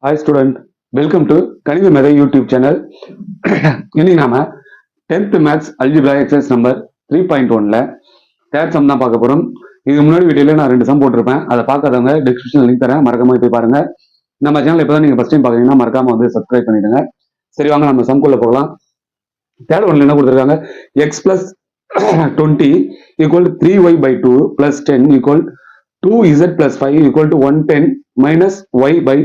Hi student, welcome to கணித மேதை YouTube channel. இன்னைக்கு நாம 10th maths algebra exercise number 3.1ல தேர்ட் சம் தான் பார்க்க போறோம். இதுக்கு முன்னாடி வீடியோல நான் 2 சம் போட்டிருப்பேன். அதை பார்க்காதவங்க டிஸ்கிரிப்ஷன் லிங்க் தரேன், மறக்காம போய் பாருங்க. நம்ம சேனல் இப்பதான் நீங்க ஃபர்ஸ்ட் டைம் பாக்குறீங்கன்னா மறக்காம வந்து சப்ஸ்கிரைப் பண்ணிடுங்க. சரி, வாங்க நம்ம சம்குள்ள போகலாம். தேர்ட் ஒன்ல என்ன கொடுத்துருக்காங்க, x plus 20 equal 3y/2 plus 10 equal 2z plus 5 equal to 110 minus y by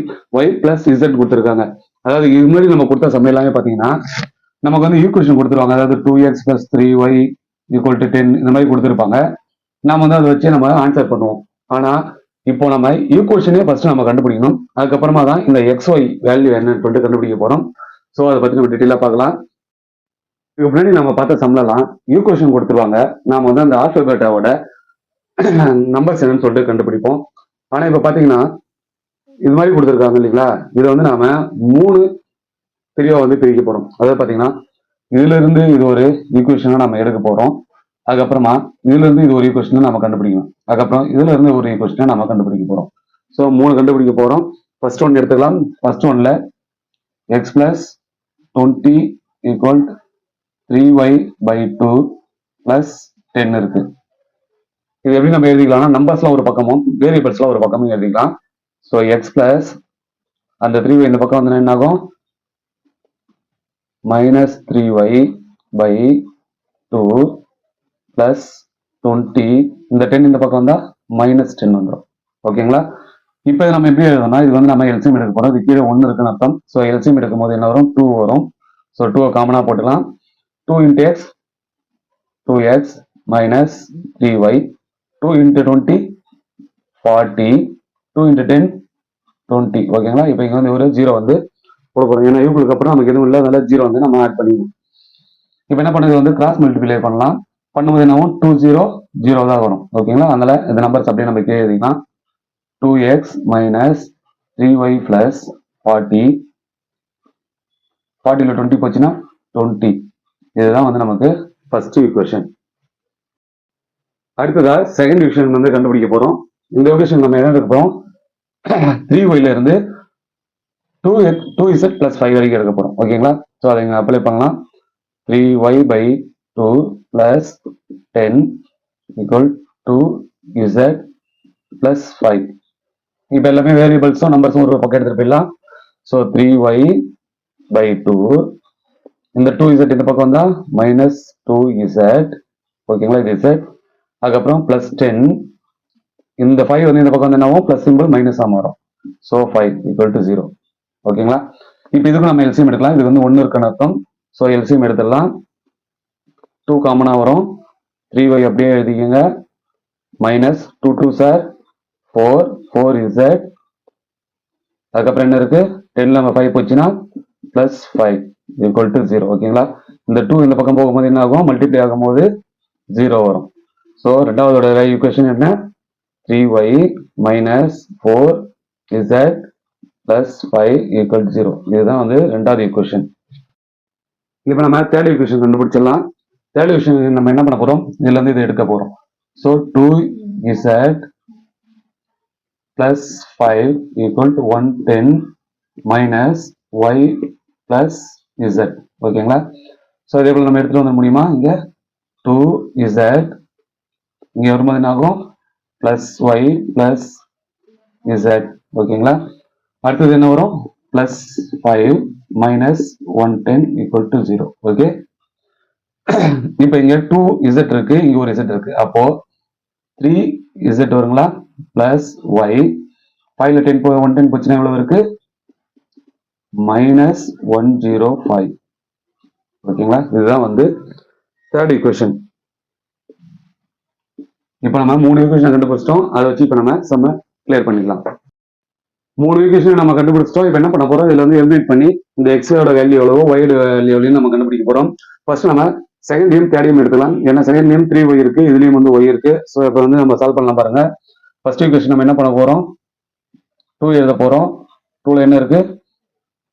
y plus z கொடுத்துருக்காங்க. அதாவது இது முன்னாடி நம்ம கொடுத்த சம் எல்லாமே பார்த்தீங்கன்னா நமக்கு வந்து ஈக்குவேஷன் கொடுத்துருவாங்க. அதாவது 2x plus 3y equal to 10 இந்த மாதிரி கொடுத்துருப்பாங்க. நாம வந்து அதை வச்சு நம்ம ஆன்சர் பண்ணுவோம். ஆனா இப்போ நம்ம ஈக்குவேஷனே ஃபர்ஸ்ட் நம்ம கண்டுபிடிக்கணும். அதுக்கப்புறமா தான் இந்த xy வேல்யூ என்னன்னு சொல்லிட்டு கண்டுபிடிக்க போறோம். ஸோ அதை பத்தி நம்ம டீட்டெயிலாக பார்க்கலாம். இதுக்கு முன்னாடி நம்ம பார்த்த சம்லாம் ஈக்குவேஷன் கொடுத்துருவாங்க. நாம வந்து அந்த ஆல்பபெட்டாவோட நம்பர்ஸ் என்னன்னு சொல்லிட்டு கண்டுபிடிப்போம். ஆனா இப்ப பாத்தீங்கன்னா இது மாதிரி கொடுத்துருக்காங்க இல்லைங்களா, இதை வந்து நாம 3 பிரிவா வந்து பிரிக்க போறோம். அதாவது பாத்தீங்கன்னா இதுல இருந்து இது ஒரு ஈக்குவேஷனா நம்ம எடுக்க போறோம். அதுக்கப்புறமா இதுல இருந்து இது ஒரு ஈக்குவேஷனை நம்ம கண்டுபிடிக்கணும். அதுக்கப்புறம் இதுல இருந்து ஒரு ஈக்குவேஷனை நம்ம கண்டுபிடிக்க போறோம். ஸோ 3 கண்டுபிடிக்க போறோம். ஃபர்ஸ்ட் ஒன் எடுத்துக்கலாம். ஃபர்ஸ்ட் ஒன்ல X plus 20 equal 3y/2 plus 10 இருக்கு. இது எப்படி நம்ம எழுதிக்கலாம்னா, நம்பர்ஸ்லாம் ஒரு பக்கமும் வேரியபிள்ஸ்லாம் ஒரு பக்கமும் எழுதிக்கலாம். ஸோ எக்ஸ் பிளஸ் அந்த 3y இந்த பக்கம் வந்து என்ன ஆகும், மைனஸ் 3y/2 பிளஸ் 20, இந்த 10 இந்த பக்கம் வந்தா மைனஸ் 10 வந்துடும். ஓகேங்களா? இப்போ நம்ம எப்படி எழுதணும்னா, இது வந்து நம்ம எல்சிஎம் எடுக்க போறோம். இது கீழே 1 இருக்குன்னு அர்த்தம். ஸோ எல்சிஎம் எடுக்கும் போது என்ன வரும், 2 வரும். ஸோ 2 காமனா போட்டுக்கலாம். 2 into x 2x minus 3y, 2 into 20 40, 2 into 10 20. ஓகேங்களா? இப்போ இங்க வந்து ஒரு 0 வந்து போட போறோம். ஏன்னா ஈக்குவலுக்கு அப்புறம் நமக்கு எதுவும் இல்லை, அதனால 0 வந்து நம்ம ஆட் பண்ணிக்கணும். இப்போ என்ன பண்ணுறது, வந்து கிராஸ் மல்டிப்ளை பண்ணலாம். பண்ணும்போது என்ன ஆகும், 2 0 0 தான் வரும். ஓகேங்களா? அதனால இந்த நம்பர்ஸ் அப்படியே நம்ம கீழே எழுதிக்கலாம். 2x minus 3y plus 40, 40ல 20 போச்சுன்னா 20. இதுதான் வந்து நமக்கு ஃபர்ஸ்ட் ஈக்குவேஷன். அடுத்ததா செகண்ட் ஈக்குவேஷன் வந்து கண்டுபிடிக்க போறோம். இந்த ஈக்குவேஷன் நம்ம என்ன எடுக்க போறோம், 3y ல இருந்து 2z plus 5 வரைக்கும் எடுக்க போறோம். ஓகேங்களா? ஸோ அதை இங்க அப்ளை பண்ணலாம். 3y/2 plus 10 equal 2z plus 5. இப்போ எல்லாமே வேரியபிள்ஸும் நம்பர்ஸும் ஒரு பக்கம் எடுத்துட்டு போயிடலாம். ஸோ 3y/2, இந்த 2z இந்த பக்கம் வந்தா மைனஸ் 2z. ஓகேங்களா? இது z. அதுக்கப்புறம் பிளஸ் 10, இந்த 5 வந்து இந்த பக்கம் வந்து என்ன ஆகும், பிளஸ் சிம்பிள் மைனஸ் மாறும். So 5 equal to 0. ஓகேங்களா? இப்போ இதுக்கு நம்ம எல்சிஎம் எடுக்கலாம். இது வந்து 1 இருக்குன்னு அர்த்தம். ஸோ எல்சிஎம் எடுத்துடலாம். 2 காமனா வரும். 3y அப்படியே எழுதிக்கங்க. Minus 2 2 sir 4, 4z. அதுக்கப்புறம் என்ன இருக்கு, 10ல நம்ம 5 போச்சுன்னா பிளஸ் 5 ஈக்குவல் டு 0. ஓகேங்களா? இந்த 2 இந்த பக்கம் போகும்போது என்ன ஆகும், மல்டிப்ளை ஆகும்போது 0 வரும். ஸோ ரெண்டாவதோட ஈக்குவேஷன் என்ன, 3y minus 4z plus 5 equal to 0. இதுதான் வந்து ரெண்டாவது ஈக்குவேஷன். இப்போ நம்ம தேர்ட் ஈக்குவேஷன் கண்டுபிடிச்சிடலாம். தேர்ட் ஈக்குவேஷன் நம்ம என்ன பண்ண போறோம், இதுல இருந்து இதை எடுக்க போறோம். So 2z plus 5 equal to 110 minus y plus z. ஓகேங்களா? ஸோ இதே போல நம்ம எடுத்துட்டு வர முடியுமா, இங்க 2z இங்க வரும்போது என்ன ஆகும், பிளஸ் ஒய் பிளஸ் இசட். ஓகேங்களா? அடுத்தது என்ன வரும், plus 5 minus 110 equal to 0. Okay, இப்போ இங்க 2z இருக்கு, இங்க ஒரு z இருக்கு. அப்போ 3z வருங்களா, பிளஸ் ஒய் 5ல 10 110 போச்சுன்னா எவ்வளவு இருக்கு, மைனஸ் 105. ஓகேங்களா? இதுதான் வந்து தேர்ட் ஈக்குவேஷன். இப்போ நம்ம 3 ஈக்குவேஷன் கண்டுபிடிச்சிட்டோம். அதை வச்சு இப்போ நம்ம சம்ம கிளியர் பண்ணிக்கலாம். 3 ஈக்குவேஷன் நம்ம கண்டுபிடிச்சிட்டோம். இப்போ என்ன பண்ண போறோம், இதுல வந்து எலிமினேட் பண்ணி இந்த எக்ஸோட வேல்யூ எவ்வளவோ ஒய்யோட வேல்யூ எவ்வளவு நம்ம கண்டுபிடிக்க போறோம். ஃபர்ஸ்ட் நம்ம செகண்ட் நேம் தேர்ட் நேம் எடுத்துக்கலாம். ஏன்னா செகண்ட் நேம் 3y இருக்கு, இதுலயும் வந்து y இருக்கு. ஸோ இப்போ வந்து நம்ம சால்வ் பண்ணலாம் பாருங்க. ஃபர்ஸ்ட் ஈக்குவேஷன் நம்ம என்ன பண்ண போறோம், 2 எழுத போறோம். 2ல என்ன இருக்கு,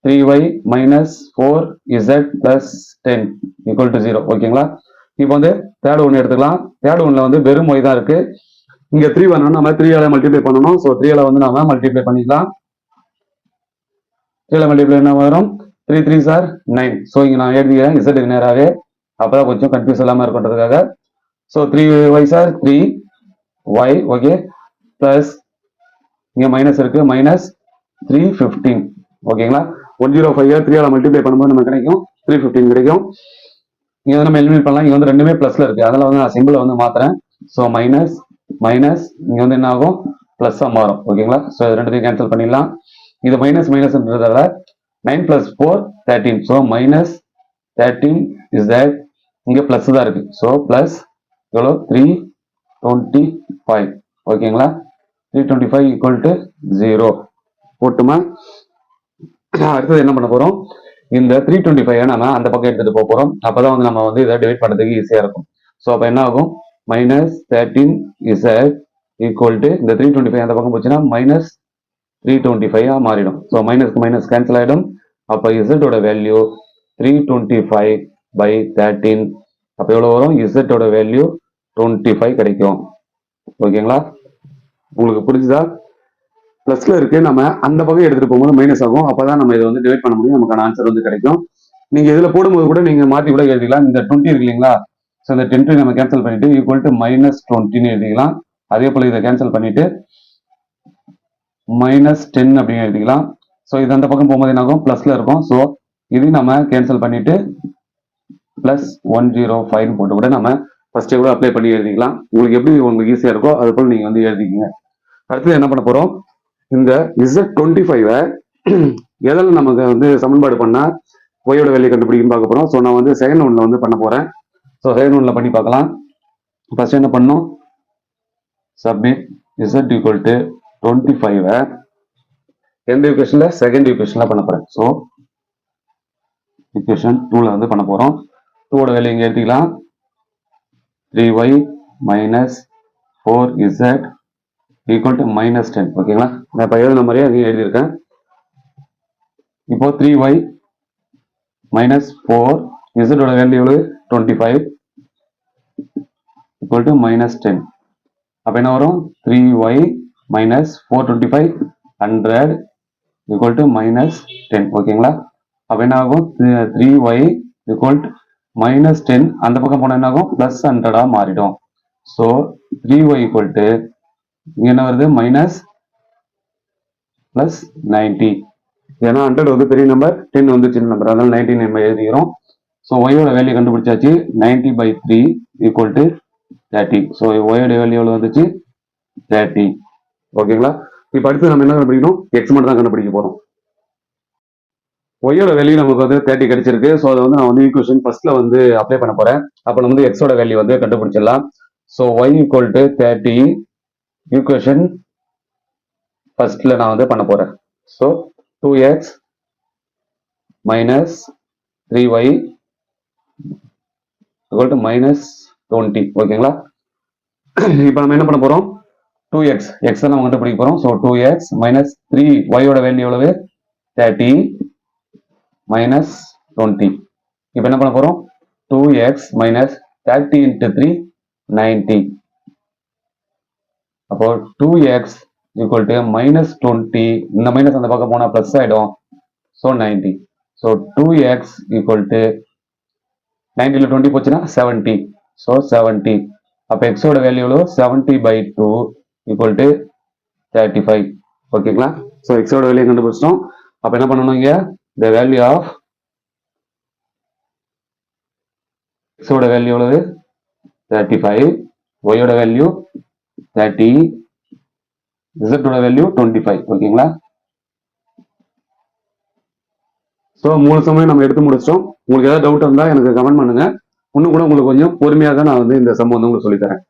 3y minus 4z plus 10 equal to 0. ஓகேங்களா? இப்போ வந்து தேர்ட் ஒன் எடுத்துக்கலாம். தேர்ட் ஒன்ல வந்து வெறும் y தான் இருக்கு. இங்க 3 வரணும், நம்ம 3 மல்டிப்ளை பண்ணணும். ஸோ 3 வந்து நாம மல்டிப்ளை பண்ணிக்கலாம். 3 மல்டிப்ளை என்ன வரும் 3 3s are 9. ஸோ இங்கே நான் எழுதிக்கிறேன் இசட்டுக்கு நேராகவே, அப்பதான் கொஞ்சம் கன்ஃபியூஸ் இல்லாமல் இருக்குன்றதுக்காக. So 3y are 3y, okay, plus இங்கே மைனஸ் இருக்கு, மைனஸ் 315, ஓகேங்களா. 105 3ஆல் மல்டிப்ளை பண்ணும்போது நமக்கு கிடைக்கும் 315 கிடைக்கும். இங்க வந்து நம்ம எலிமினேட் பண்ணலாம். இங்க வந்து ரெண்டுமே பிளஸ்ல இருக்கு, அதனால வந்து நான் சிம்பிளை வந்து மாத்துறேன். ஸோ மைனஸ் மைனஸ் இங்க வந்து என்ன ஆகும், பிளஸ்ஸா மாறும், ஓகேங்களா. ஸோ இது ரெண்டுத்தையும் கேன்சல் பண்ணிடலாம். இது மைனஸ் மைனஸ்ன்றதால 9 + 4 13. ஸோ மைனஸ் 13 இஸ் தட், இங்க பிளஸ் தான் இருக்கு. ஸோ பிளஸ் எவ்வளோ 325, ஓகேங்களா. 325 ஈக்குவல் டு 0 போட்டுமா. அடுத்தது என்ன பண்ண போறோம், இந்த 325 நம்ம அந்த பக்கம் எடுத்துட்டு போக போறோம். அப்பதான் வந்து நம்ம வந்து இதை டிவைட் பண்றதுக்கு ஈஸியா இருக்கும். ஸோ அப்ப என்ன ஆகும், மைனஸ் 13 இஸ் ஈக்குவல் டு இந்த 325 அந்த பக்கம் போச்சுன்னா மைனஸ் 325 மாறிடும். ஸோ மைனஸ்க்கு மைனஸ் கேன்சல் ஆயிடும். அப்போ இசட்டோட வேல்யூ 325/13. அப்போ எவ்வளோ வரும், இசட்டோட வேல்யூ 25 கிடைக்கும், ஓகேங்களா. உங்களுக்கு புரிஞ்சுதா. பிளஸ்ல இருக்கு, நம்ம அந்த பக்கம் எடுத்துட்டு போகும்போது மைனஸ் ஆகும். அப்பதான் நம்ம இதை வந்து டிவைட் பண்ண முடியும், நமக்கான ஆன்சர் வந்து கிடைக்கும். நீங்க இதுல போடும்போது கூட நீங்க மாத்தி கூட எழுதிக்கலாம். இந்த 20 இருக்கு இல்லைங்களா, ஸோ இந்த 10 நம்ம கேன்சல் பண்ணிட்டு ஈக்குவல் டு மைனஸ் 20 எழுதிக்கலாம். அதே போல இதை கேன்சல் பண்ணிட்டு மைனஸ் 10 அப்படின்னு எழுதிக்கலாம். ஸோ இது அந்த பக்கம் போகும்போது என்ன ஆகும், பிளஸ்ல இருக்கும். ஸோ இதையும் நம்ம கேன்சல் பண்ணிட்டு பிளஸ் 105 போட்டு கூட நம்ம ஃபர்ஸ்ட் கூட அப்ளை பண்ணி எழுதிக்கலாம். உங்களுக்கு எப்படி உங்களுக்கு ஈஸியா இருக்கோ அது போல நீங்க வந்து எழுதிக்கங்க. அடுத்தது என்ன பண்ண போறோம், இந்த Z25 எதில் நமக்கு வந்து சமன்பாடு பண்ணா ஒய்யோட வேல்யூ கண்டுபிடிக்கும் பார்க்க போறோம். ஸோ நான் வந்து செகண்ட் ஒன்ல வந்து பண்ண போறேன். ஸோ செகண்ட் ஒன்ல பண்ணி பார்க்கலாம். ஃபர்ஸ்ட் என்ன பண்ணணும், சப்மிட் Z ஈக்குவல் டு 25 எந்த ஈக்குவேஷன்ல, செகண்ட் ஈக்குவேஷன்ல பண்ண போறேன். ஸோ ஈக்குவேஷன் 2ல வந்து பண்ண போறோம். 2ஓட வேல்யூ இங்க எடுத்துக்கலாம், 3y minus 4z equal to minus 10, ஓகேங்களா. நான் இப்போ எழுதின மாதிரியே அதையும் எழுதியிருக்கேன். இப்போ 3y மைனஸ் 4 இசட்டோட வேல்யூ 25 ஈக்குவல் டு மைனஸ் 10. அப்போ என்ன வரும், 3y minus 425 100 equal to minus 10, ஓகேங்களா. அப்போ என்ன ஆகும், 3y ஈக்குவல் டு மைனஸ் 10 அந்த பக்கம் போனால் என்ன ஆகும், பிளஸ் 100 மாறிடும். ஸோ 3y ஈக்குவல் டு இங்க என்ன வருது, மைனஸ் பிளஸ் 90. ஏன்னா 100 வந்து பெரிய நம்பர், 10 வந்து சின்ன நம்பர், அதனால 90 நம்ம எழுதிக்கிறோம். ஸோ ஒய்யோட வேல்யூ கண்டுபிடிச்சாச்சு, 90/3 ஈக்குவல் டு 30. ஸோ ஒய்யோட வேல்யூ எவ்வளோ வந்துச்சு, 30, ஓகேங்களா. இப்போ அடுத்து நம்ம என்ன கண்டுபிடிக்கணும், எக்ஸ் மட்டும் தான் கண்டுபிடிக்க போறோம். ஒய்யோட வேல்யூ நமக்கு வந்து 30 கிடைச்சிருக்கு. ஸோ அதை வந்து நான் வந்து ஈக்குவேஷன் ஃபர்ஸ்ட்ல வந்து அப்ளை பண்ண போறேன். அப்போ நம்ம வந்து எக்ஸோட வேல்யூ வந்து கண்டுபிடிச்சிடலாம். So y equal to 30 equation ஃபர்ஸ்ட்ல நான் வந்து பண்ண போறேன். So 2x minus 3y equal to minus 20, ஓகேங்களா. இப்போ நம்ம என்ன பண்ண போறோம், 2x எக்ஸ் நம்ம கண்டுபிடிக்க போறோம். ஸோ 2x மைனஸ் 3y-யோட வேல்யூ எவ்வளவு, 30 மைனஸ் 20. இப்போ என்ன பண்ண போறோம், 2x மைனஸ் 30 into 3 90. அப்போ 2x ஈக்குவல் டு மைனஸ் 20, இந்த மைனஸ் அந்த பக்கம் போனா பிளஸ் ஆயிடும். So 90. So 2x equal to 90ல 20 போச்சுன்னா 70. ஸோ 70. அப்போ எக்ஸோட வேல்யூ எவ்வளோ, 70/2 ஈக்குவல் டு 35, ஓகேங்களா. ஸோ எக்ஸோட வேல்யூ கண்டுபிடிச்சிட்டோம். அப்போ என்ன பண்ணணும், இங்க the value of x ஓட வேல்யூ எவ்வளவு, 35, y ஓட வேல்யூ 30, z ஓட வேல்யூ 25, ஓகேங்களா. ஸோ 3 சமயம் நம்ம எடுத்து முடிச்சிட்டோம். உங்களுக்கு ஏதாவது டவுட் இருந்தா எனக்கு கமெண்ட் பண்ணுங்க. இன்னும் கூட உங்களுக்கு கொஞ்சம் பொறுமையாக தான் நான் வந்து இந்த சம் வந்து உங்களுக்கு சொல்லித்தரேன்.